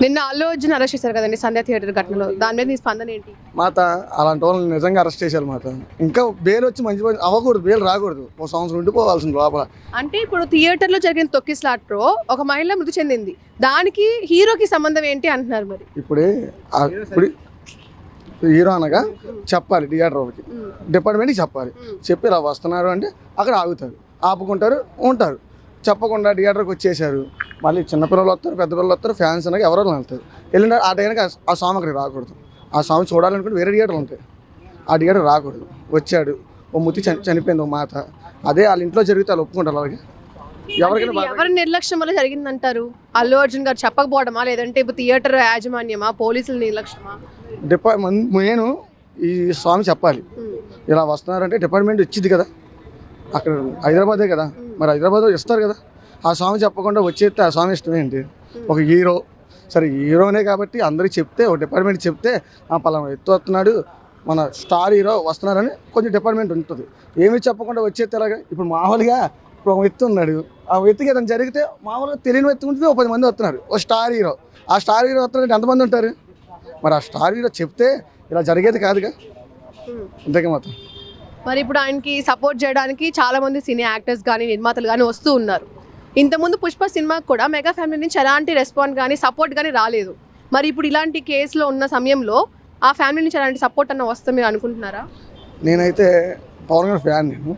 నిన్న అల్లు అర్జున్ అరెస్ట్ చేశారు కదండి సంధ్య థియేటర్ ఘటనలో, దాని మీద నీ స్పందన ఏంటి? మాత అలాంటి వాళ్ళని నిజంగా అరెస్ట్ చేశారు మాట. ఇంకా బెయిల్ వచ్చి మంచి అవ్వకూడదు, బెయిల్ రాకూడదు, ఒక సంవత్సరం ఉండిపోవాల్సింది లోపల. అంటే ఇప్పుడు థియేటర్లో జరిగిన తొక్కిస్లాట్లో ఒక మహిళ మృతి చెందింది, దానికి హీరోకి సంబంధం ఏంటి అంటున్నారు. మరి ఇప్పుడు హీరో అనగా చెప్పాలి, థియేటర్ వాళ్ళకి డిపార్ట్మెంట్కి చెప్పాలి. చెప్పి ఇలా వస్తున్నారు అంటే అక్కడ ఆగుతారు, ఆపుకుంటారు, ఉంటారు. చెప్పకుండా థియేటర్కి వచ్చేసారు. మళ్ళీ చిన్నపిల్లలు వస్తారు, పెద్ద పిల్లలు వస్తారు, ఫ్యాన్స్ అనగా ఎవరో వెళ్తారు. వెళ్ళిన ఆ టైంకి ఆ స్వామి అక్కడికి రాకూడదు. ఆ స్వామి చూడాలనుకుంటే వేరే థియేటర్లు ఉంటాయి, ఆ థియేటర్ రాకూడదు. వచ్చాడు, ఓ ముత్తి చనిపోయింది, ఓ మాత. అదే వాళ్ళ ఇంట్లో జరిగితే వాళ్ళు ఒప్పుకుంటారు. అలాగే ఎవరి నిర్లక్ష్యం వల్ల జరిగిందంటారు? అల్లు అర్జున్ గారు చెప్పకపోవడమా, లేదంటే ఇప్పుడు థియేటర్ యాజమాన్యమా, పోలీసుల నిర్లక్ష్యమా? నేను ఈ స్వామి చెప్పాలి, ఇలా వస్తున్నారంటే డిపార్ట్మెంట్ ఇచ్చింది కదా, అక్కడ హైదరాబాదే కదా, మరి హైదరాబాద్ ఇస్తారు కదా. ఆ స్వామి చెప్పకుండా వచ్చేస్తే ఆ స్వామి ఇష్టం ఏంటి? ఒక హీరో, సరే హీరోనే కాబట్టి అందరికి చెప్తే, ఒక డిపార్ట్మెంట్ చెప్తే పలానా ఎత్తు వస్తున్నాడు, మన స్టార్ హీరో వస్తున్నారని కొంచెం డిపార్ట్మెంట్ ఉంటుంది. ఏమీ చెప్పకుండా వచ్చేస్తే ఎలాగా? ఇప్పుడు మామూలుగా ఇప్పుడు ఒక వ్యక్తి ఉన్నాడు, ఆ వ్యక్తికి ఏదైనా జరిగితే మామూలుగా తెలియని వ్యక్తి ఉంటే 10 మంది వస్తున్నారు. ఒక స్టార్ హీరో, ఆ స్టార్ హీరో వస్తున్నారంటే ఎంతమంది ఉంటారు? మరి ఆ స్టార్ హీరో చెప్తే ఇలా జరిగేది కాదుగా. అంతేగా మొత్తం. మరి ఇప్పుడు ఆయనకి సపోర్ట్ చేయడానికి చాలా మంది సినీ యాక్టర్స్ కానీ నిర్మాతలు కానీ వస్తూ ఉన్నారు. ఇంతకుముందు పుష్ప సినిమాకి కూడా మెగా ఫ్యామిలీ నుంచి ఎలాంటి రెస్పాన్స్ కానీ సపోర్ట్ కానీ రాలేదు. మరి ఇప్పుడు ఇలాంటి కేసులో ఉన్న సమయంలో ఆ ఫ్యామిలీ నుంచి ఎలాంటి సపోర్ట్ అన్న వస్తే మీరు అనుకుంటున్నారా? నేనైతే పవన్ గారి ఫ్యాన్. నేను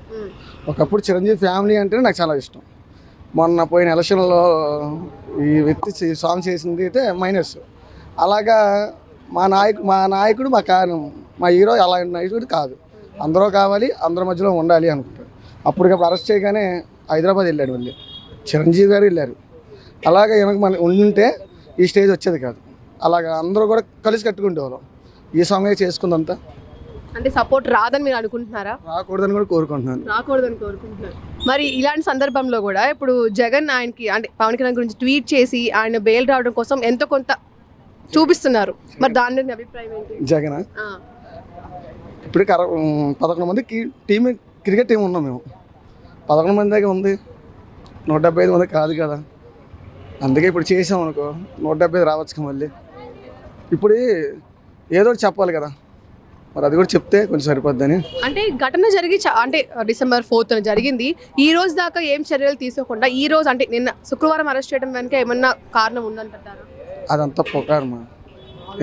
ఒకప్పుడు చిరంజీవి ఫ్యామిలీ అంటేనే నాకు చాలా ఇష్టం. మొన్న పోయిన ఎలక్షన్లో ఈ వ్యక్తి సాంగ్ చేసింది అయితే మైనస్. అలాగా మా నాయకుడు మా హీరో అలాంటి నాయకుడు కాదు. అందరూ కావాలి, అందరి మధ్యలో ఉండాలి అనుకుంటారు. అప్పటికప్పుడు అరెస్ట్ చేయగానే హైదరాబాద్ వెళ్ళాడు, మళ్ళీ చిరంజీవి గారు వెళ్ళారు. అలాగే వెనక మన ఉంటే ఈ స్టేజ్ వచ్చేది కాదు. అలాగా అందరూ కూడా కలిసి కట్టుకుంటేవాళ్ళం. ఈ సమయం చేసుకుందంతా. అంటే సపోర్ట్ రాదని మీరు అనుకుంటున్నారా? రాకూడదని కూడా కోరుకుంటున్నాను. రాకూడదని కోరుకుంటున్నారు. మరి ఇలాంటి సందర్భంలో కూడా ఇప్పుడు జగన్ ఆయనకి అంటే పవన్ కళ్యాణ్ గురించి ట్వీట్ చేసి ఆయన బెయిల్ రావడం కోసం ఎంతో కొంత చూపిస్తున్నారు. మరి దాని మీద అభిప్రాయం ఏంటి? జగన్ ఇప్పుడు 11 మంది టీం, క్రికెట్ టీం ఉన్నాం మేము. 11 మంది దగ్గర ఉంది, 175 మంది కాదు కదా. అందుకే ఇప్పుడు చేసాం అనుకో, 175 రావచ్చు మళ్ళీ. ఇప్పుడు ఏదో చెప్పాలి కదా, మరి అది కూడా చెప్తే కొంచెం సరిపోద్దని. అంటే ఘటన జరిగి అంటే December 4th జరిగింది. ఈ రోజు దాకా ఏం చర్యలు తీసుకోకుండా ఈ రోజు అంటే నిన్న శుక్రవారం అరెస్ట్ చేయడం వెనక ఏమన్నా కారణం ఉందంటారా? అదంతా పొకారమా.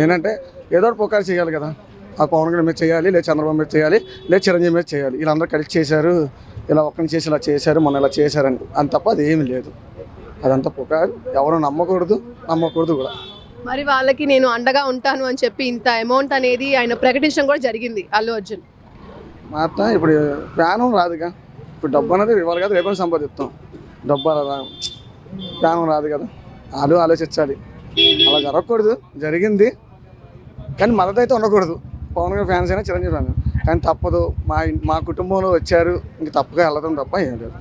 ఏంటంటే ఏదో ఒకటి పొకారు చేయాలి కదా. ఆ పవన్ కళ్యాణ్ మీద చేయాలి, లేదా చంద్రబాబు మీద చేయాలి, లేదా చిరంజీవి మీద చేయాలి. వీళ్ళందరూ కలిసి చేశారు, ఇలా ఒక్కరిని చేసి ఇలా చేశారు, మొన్న ఇలా చేశారని. అంత తప్ప అది ఏమి లేదు. అదంతా పొకారు. ఎవరు నమ్మకూడదు కూడా. మరి వాళ్ళకి నేను అండగా ఉంటాను అని చెప్పి ఇంత అమౌంట్ అనేది ఆయన ప్రకటించడం కూడా జరిగింది అల్లు అర్జున్. మాత్రం ఇప్పుడు ప్రాణం రాదుగా. ఇప్పుడు డబ్బు అనేది ఇవ్వాలి కదా, రేపటి సంపాదిస్తాం. డబ్బు అలా ప్రాణం రాదు కదా. వాళ్ళు ఆలోచించాలి. అలా జరగకూడదు. జరిగింది కానీ మద్దతు అయితే ఉండకూడదు. పవన్ గారి ఫ్యాన్స్ అయినా చిరంజీవి ఫ్యాన్స్, కానీ తప్పదు. మా కుటుంబంలో వచ్చారు, ఇంక తప్పుగా వెళ్ళడం తప్ప ఏం లేదు.